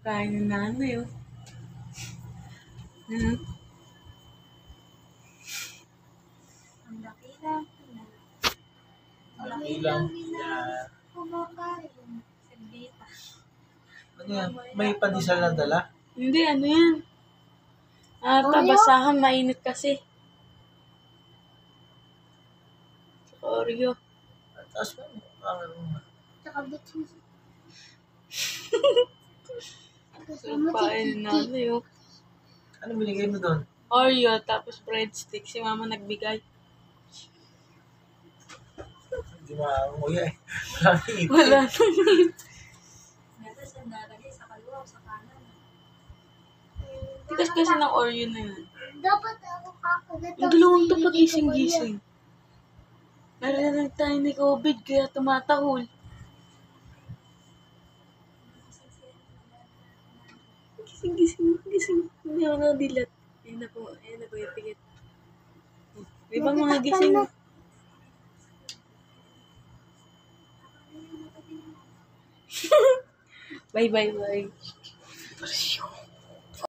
Kain ng nanay, oh. Hmm? Ang laki lang. Laki lang niya. Kumakain. Sandita. Ano yan? May pandesal na dala? Hindi, ano yan? Oreo? Basahan, mainit kasi. Oreo. Tapos mo. Tsaka bitis. Sarap kain ng nanay, oh. Ano binigay mo doon? Oreo, tapos breadstick. Si mama nagbigay. Hindi maanguya eh. Wala nang ipin. Wala nang ipin. Ito sa nalagay sa kaliwa o sa kanan. Tigas kasi ng Oreo na yun. Dapat ako kakagat. Yung dalawang to pagising-gising. Narinig tayo ni COVID, kaya tumatahol. Gising. Hindi ako nadilat. Ayun na po, yung pigit. Di ba mga gising? Bye.